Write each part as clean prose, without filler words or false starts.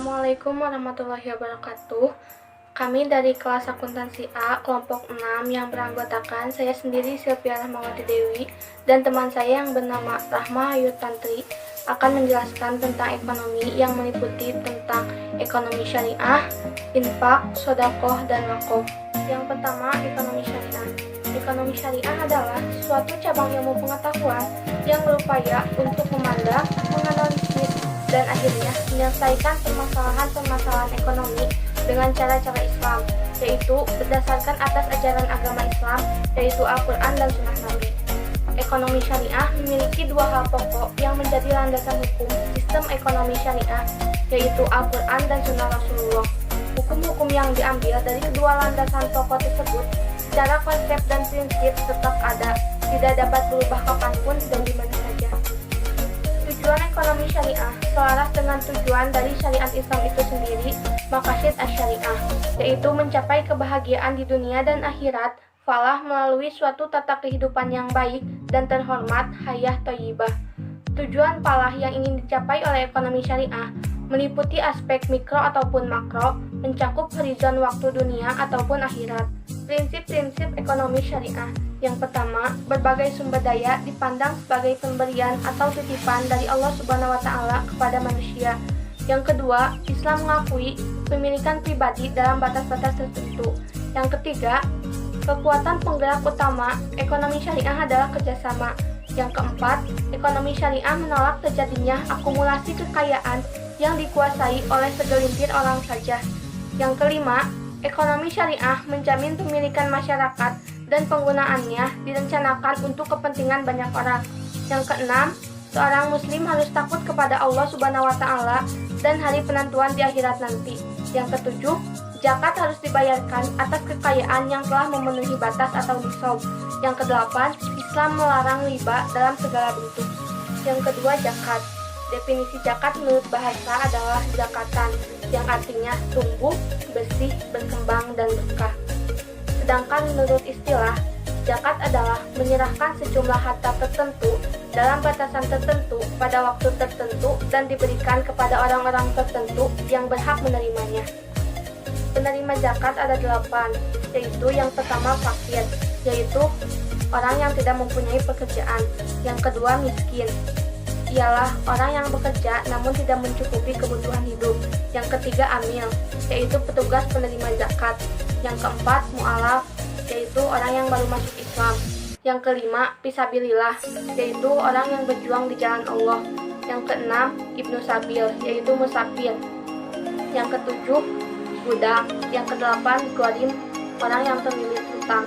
Assalamualaikum warahmatullahi wabarakatuh. Kami dari kelas akuntansi A, kelompok 6 yang beranggotakan saya sendiri Sylvia Rahmawati Dewi dan teman saya yang bernama Rahma Ayu Tantri akan menjelaskan tentang ekonomi yang meliputi tentang ekonomi syariah, infak, sedekah, dan wakaf. Yang pertama, ekonomi syariah. Ekonomi syariah adalah suatu cabang ilmu pengetahuan yang berupaya untuk memandang, menganalisis, dan akhirnya menyelesaikan permasalahan-permasalahan ekonomi dengan cara-cara Islam, yaitu berdasarkan atas ajaran agama Islam, yaitu Al-Quran dan Sunnah Nabi. Ekonomi syariah memiliki dua hal pokok yang menjadi landasan hukum sistem ekonomi syariah, yaitu Al-Quran dan Sunnah Rasulullah. Hukum-hukum yang diambil dari kedua landasan pokok tersebut secara konsep dan prinsip tetap ada, tidak dapat berubah kapanpun dan di mana saja. Tujuan ekonomi syariah selaras dengan tujuan dari syariat Islam itu sendiri, maqasid asy-syariah, yaitu mencapai kebahagiaan di dunia dan akhirat, falah melalui suatu tata kehidupan yang baik dan terhormat, hayah thayyibah. Tujuan falah yang ingin dicapai oleh ekonomi syariah meliputi aspek mikro ataupun makro, mencakup horizon waktu dunia ataupun akhirat. Prinsip-prinsip ekonomi syariah. Yang pertama, berbagai sumber daya dipandang sebagai pemberian atau titipan dari Allah Subhanahu wa Ta'ala kepada manusia. Yang kedua, Islam mengakui pemilikan pribadi dalam batas-batas tertentu. Yang ketiga, kekuatan penggerak utama ekonomi syariah adalah kerjasama. Yang keempat, ekonomi syariah menolak terjadinya akumulasi kekayaan yang dikuasai oleh segelintir orang saja. Yang kelima, ekonomi syariah menjamin pemilikan masyarakat dan penggunaannya direncanakan untuk kepentingan banyak orang. Yang keenam, seorang muslim harus takut kepada Allah Subhanahu wa Ta'ala dan hari penentuan di akhirat nanti. Yang ketujuh, zakat harus dibayarkan atas kekayaan yang telah memenuhi batas atau nisab. Yang kedelapan, Islam melarang riba dalam segala bentuk. Yang kedua, zakat. Definisi zakat menurut bahasa adalah zakatan, yang artinya tumbuh, bersih, berkembang, dan berkah. Sedangkan menurut istilah, zakat adalah menyerahkan sejumlah harta tertentu dalam batasan tertentu pada waktu tertentu dan diberikan kepada orang-orang tertentu yang berhak menerimanya. Penerima zakat ada 8, yaitu yang pertama fakir, yaitu orang yang tidak mempunyai pekerjaan. Yang kedua miskin, ialah orang yang bekerja namun tidak mencukupi kebutuhan hidup. Yang ketiga amil, yaitu petugas penerima zakat. Yang keempat mu'alaf, yaitu orang yang baru masuk Islam. Yang kelima fisabilillah, yaitu orang yang berjuang di jalan Allah. Yang keenam ibnu sabil, yaitu musafir. Yang ketujuh budak. Yang kedelapan gharim, orang yang terlilit hutang.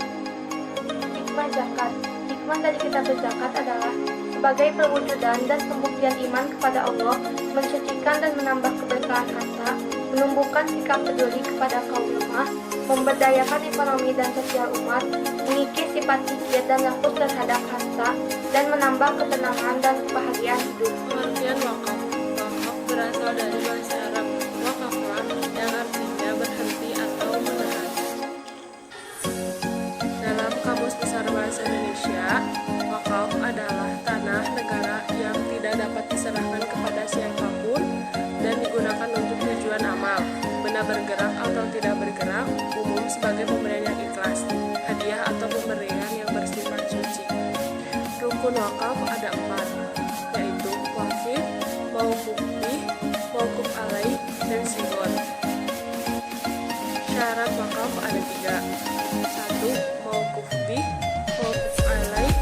Hikmah zakat. Hikmah dari kita berzakat adalah sebagai perwujudan dan pembuktian iman kepada Allah, mensucikan dan menambah keberkahan harta, menumbuhkan sikap peduli kepada kaum lemah, memberdayakan ekonomi dan sosial umat, mengikis sifat kikir dan rakus terhadap harta, dan menambah ketenangan dan kebahagiaan hidup. Pengertian wakaf. Wakaf berasal dari bahasa Arab wakafan, yang artinya berhenti atau menahan. Dalam Kamus Besar Bahasa Indonesia, wakaf adalah tanah negara yang tidak dapat diserahkan kepada siapapun dan digunakan untuk tujuan amal, benda bergerak atau tidak bergerak, umum sebagai pemberian yang ikhlas, hadiah atau pemberian yang bersifat suci. Rukun wakaf ada 4, yaitu waqif, mauquf bih, mauquf alaih, dan sigot. Syarat wakaf ada 3. 1. Mauquf bih, mauquf alaih,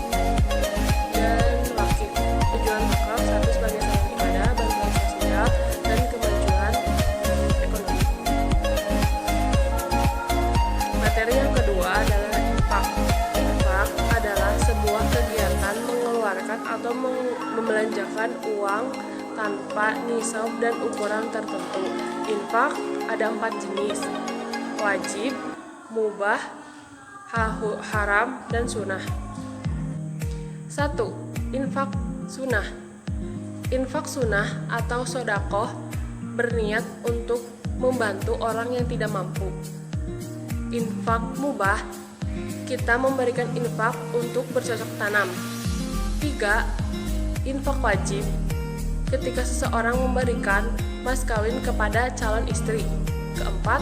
dan waqif. Tujuan wakaf 1 sebagai sarana ibadah, bantuan sosial, dan kemajuan ekonomi. Materi yang kedua adalah infak. Infak adalah sebuah kegiatan mengeluarkan atau membelanjakan uang tanpa nisab dan ukuran tertentu. Infak ada 4 jenis: wajib, mubah, haram, dan sunnah. 1. Infak sunnah. Infak sunnah atau sodakoh berniat untuk membantu orang yang tidak mampu. Infak mubah, kita memberikan infak untuk bercocok tanam. 3. Infak wajib, ketika seseorang memberikan mas kawin kepada calon istri. Keempat,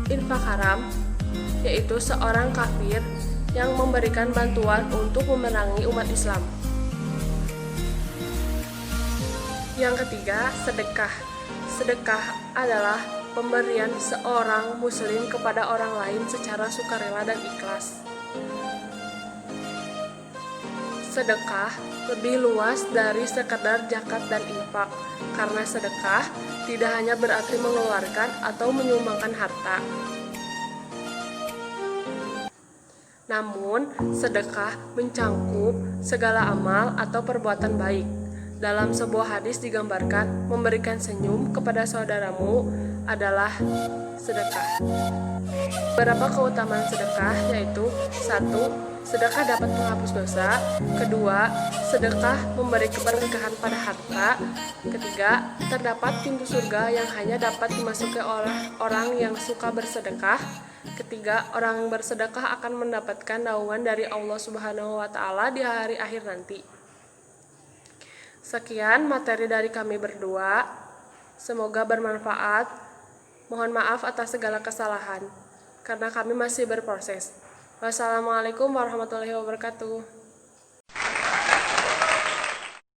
infak haram, yaitu seorang kafir yang memberikan bantuan untuk memerangi umat Islam. Yang ketiga, sedekah. Sedekah adalah pemberian seorang muslim kepada orang lain secara sukarela dan ikhlas. Sedekah lebih luas dari sekedar zakat dan infak, karena sedekah tidak hanya berarti mengeluarkan atau menyumbangkan harta. Namun, sedekah mencangkup segala amal atau perbuatan baik. Dalam sebuah hadis digambarkan memberikan senyum kepada saudaramu adalah sedekah. Beberapa keutamaan sedekah yaitu: 1. Sedekah dapat menghapus dosa. 2. Sedekah memberi keberkahan pada harta. 3. Terdapat pintu surga yang hanya dapat dimasuki oleh orang yang suka bersedekah. 4. Orang yang bersedekah akan mendapatkan naungan dari Allah Subhanahu wa Ta'ala di hari akhir nanti. Sekian materi dari kami berdua. Semoga bermanfaat. Mohon maaf atas segala kesalahan, karena kami masih berproses. Wassalamualaikum warahmatullahi wabarakatuh.